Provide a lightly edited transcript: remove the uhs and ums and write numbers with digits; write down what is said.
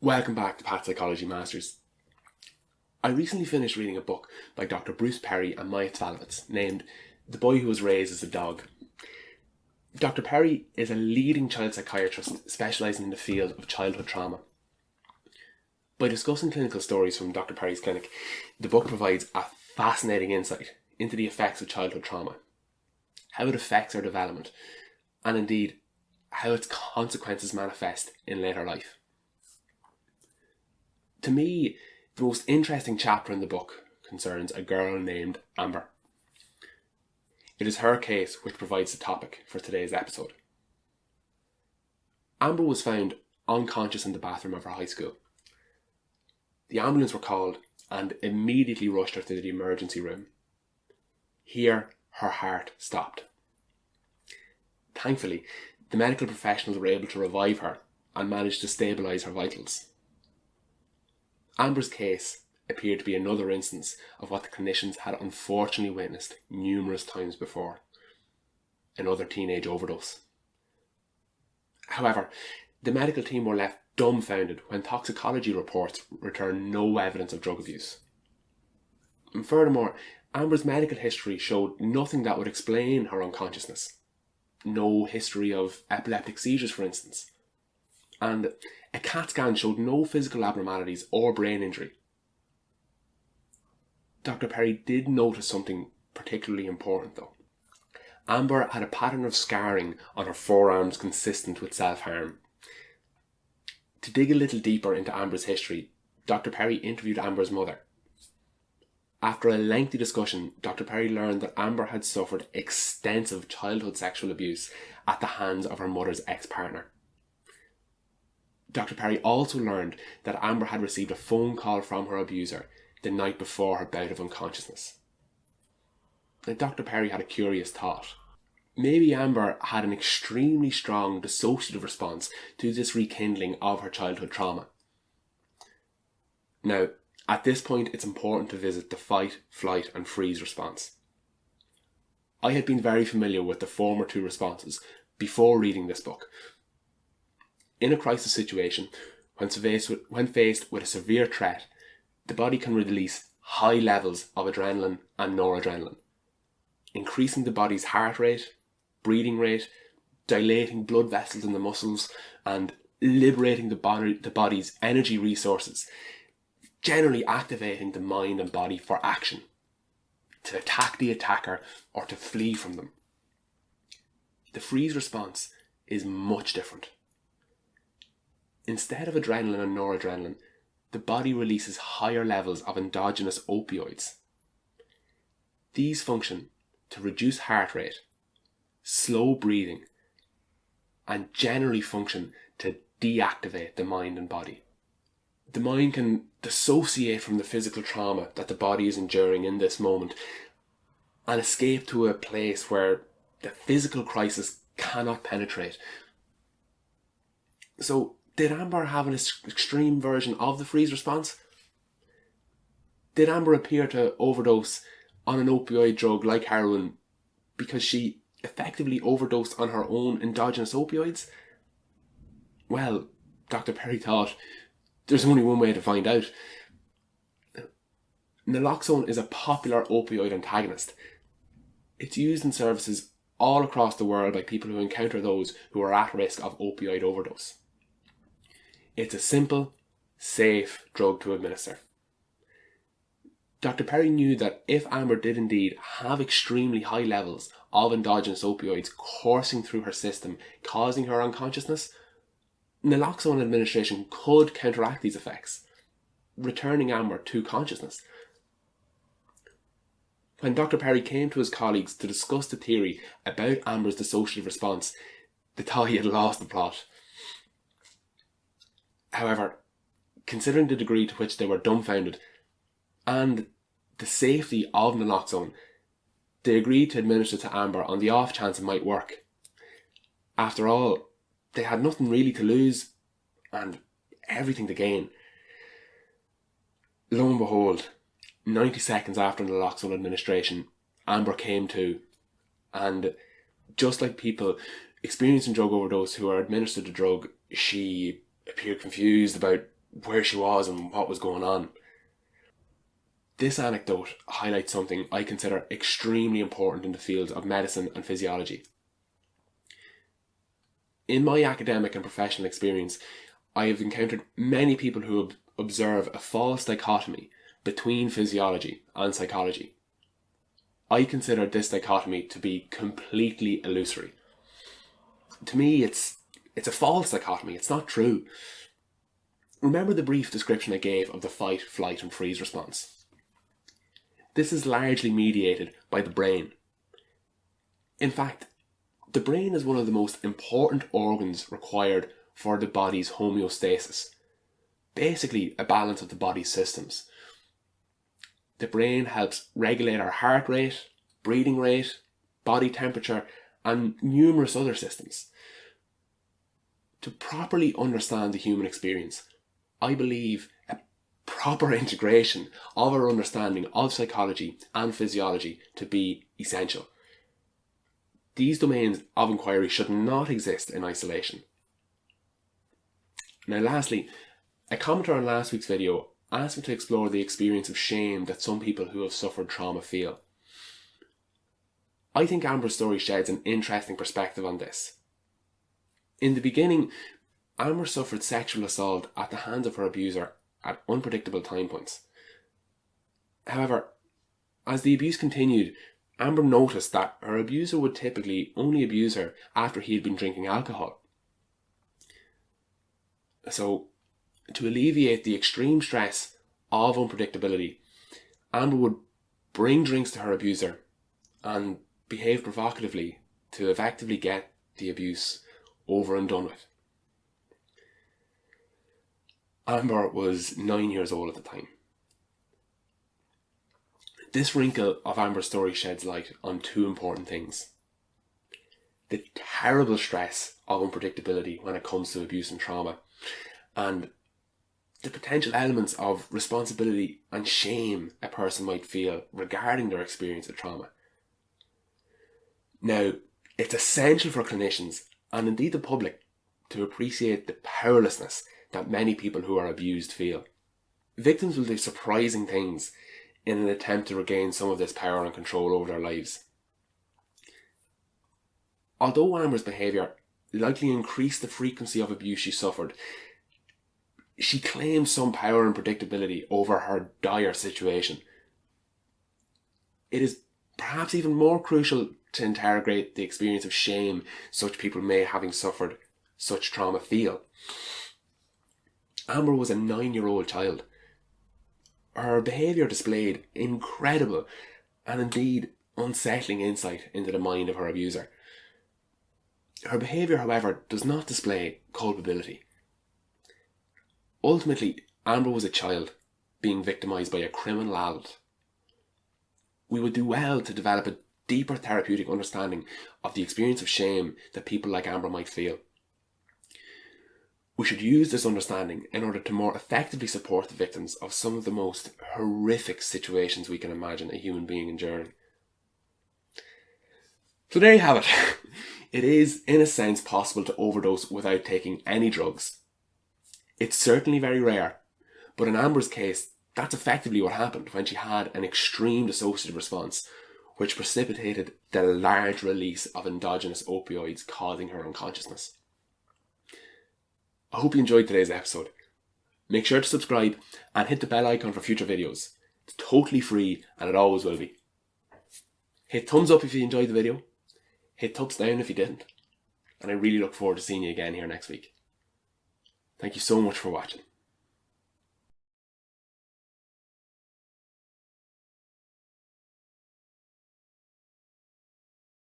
Welcome back to Pat Psychology Masters. I recently finished reading a book by Dr. Bruce Perry and Maia named The Boy Who Was Raised as a Dog. Dr. Perry is a leading child psychiatrist specialising in the field of childhood trauma. By discussing clinical stories from Dr. Perry's clinic, the book provides a fascinating insight into the effects of childhood trauma, how it affects our development, and indeed, how its consequences manifest in later life. To me, the most interesting chapter in the book concerns a girl named Amber. It is her case which provides the topic for today's episode. Amber was found unconscious in the bathroom of her high school. The ambulance were called and immediately rushed her to the emergency room. Here, her heart stopped. Thankfully, the medical professionals were able to revive her and managed to stabilise her vitals. Amber's case appeared to be another instance of what the clinicians had unfortunately witnessed numerous times before: another teenage overdose. However, the medical team were left dumbfounded when toxicology reports returned no evidence of drug abuse. And furthermore, Amber's medical history showed nothing that would explain her unconsciousness. No history of epileptic seizures, for instance. And a CAT scan showed no physical abnormalities or brain injury. Dr. Perry did notice something particularly important though. Amber had a pattern of scarring on her forearms consistent with self-harm. To dig a little deeper into Amber's history, Dr. Perry interviewed Amber's mother. After a lengthy discussion, Dr. Perry learned that Amber had suffered extensive childhood sexual abuse at the hands of her mother's ex-partner. Dr. Perry also learned that Amber had received a phone call from her abuser the night before her bout of unconsciousness. Now, Dr. Perry had a curious thought. Maybe Amber had an extremely strong dissociative response to this rekindling of her childhood trauma. Now, at this point, it's important to visit the fight, flight, and freeze response. I had been very familiar with the former two responses before reading this book. In a crisis situation, when faced with a severe threat, the body can release high levels of adrenaline and noradrenaline, increasing the body's heart rate, breathing rate, dilating blood vessels in the muscles, and liberating the body's energy resources, generally activating the mind and body for action, to attack the attacker or to flee from them. The freeze response is much different. Instead of adrenaline and noradrenaline, the body releases higher levels of endogenous opioids. These function to reduce heart rate, slow breathing, and generally function to deactivate the mind and body. The mind can dissociate from the physical trauma that the body is enduring in this moment and escape to a place where the physical crisis cannot penetrate. So, did Amber have an extreme version of the freeze response? Did Amber appear to overdose on an opioid drug like heroin because she effectively overdosed on her own endogenous opioids? Well, Dr. Perry thought there's only one way to find out. Naloxone is a popular opioid antagonist. It's used in services all across the world by people who encounter those who are at risk of opioid overdose. It's a simple, safe drug to administer. Dr. Perry knew that if Amber did indeed have extremely high levels of endogenous opioids coursing through her system, causing her unconsciousness, naloxone administration could counteract these effects, returning Amber to consciousness. When Dr. Perry came to his colleagues to discuss the theory about Amber's dissociative response, they thought he had lost the plot. However, considering the degree to which they were dumbfounded and the safety of naloxone, they agreed to administer to Amber on the off chance it might work. After all, they had nothing really to lose and everything to gain. Lo and behold, 90 seconds after naloxone administration, Amber came to, and just like people experiencing drug overdose who are administered the drug, she appeared confused about where she was and what was going on. This anecdote highlights something I consider extremely important in the fields of medicine and physiology. In my academic and professional experience, I have encountered many people who observe a false dichotomy between physiology and psychology. I consider this dichotomy to be completely illusory. To me, it's a false dichotomy. It's not true. Remember the brief description I gave of the fight, flight, and freeze response? This is largely mediated by the brain. In fact, the brain is one of the most important organs required for the body's homeostasis, basically a balance of the body's systems. The brain helps regulate our heart rate, breathing rate, body temperature, and numerous other systems. To properly understand the human experience, I believe a proper integration of our understanding of psychology and physiology to be essential. These domains of inquiry should not exist in isolation. Now lastly, a commenter on last week's video asked me to explore the experience of shame that some people who have suffered trauma feel. I think Amber's story sheds an interesting perspective on this. In the beginning, Amber suffered sexual assault at the hands of her abuser at unpredictable time points. However, as the abuse continued, Amber noticed that her abuser would typically only abuse her after he had been drinking alcohol. So, to alleviate the extreme stress of unpredictability, Amber would bring drinks to her abuser and behave provocatively to effectively get the abuse over and done with. Amber was 9 years old at the time. This wrinkle of Amber's story sheds light on two important things. The terrible stress of unpredictability when it comes to abuse and trauma, and the potential elements of responsibility and shame a person might feel regarding their experience of trauma. Now, it's essential for clinicians, and indeed the public, to appreciate the powerlessness that many people who are abused feel. Victims will do surprising things in an attempt to regain some of this power and control over their lives. Although Amber's behaviour likely increased the frequency of abuse she suffered, she claimed some power and predictability over her dire situation. It is perhaps even more crucial to interrogate the experience of shame such people may, having suffered such trauma, feel. Amber was a 9-year-old child. Her behaviour displayed incredible and indeed unsettling insight into the mind of her abuser. Her behaviour, however, does not display culpability. Ultimately, Amber was a child being victimised by a criminal adult. We would do well to develop a deeper therapeutic understanding of the experience of shame that people like Amber might feel. We should use this understanding in order to more effectively support the victims of some of the most horrific situations we can imagine a human being enduring. So there you have it. It is, in a sense, possible to overdose without taking any drugs. It's certainly very rare, but in Amber's case, that's effectively what happened when she had an extreme dissociative response, which precipitated the large release of endogenous opioids, causing her unconsciousness. I hope you enjoyed today's episode. Make sure to subscribe and hit the bell icon for future videos. It's totally free and it always will be. Hit thumbs up if you enjoyed the video. Hit thumbs down if you didn't. And I really look forward to seeing you again here next week. Thank you so much for watching.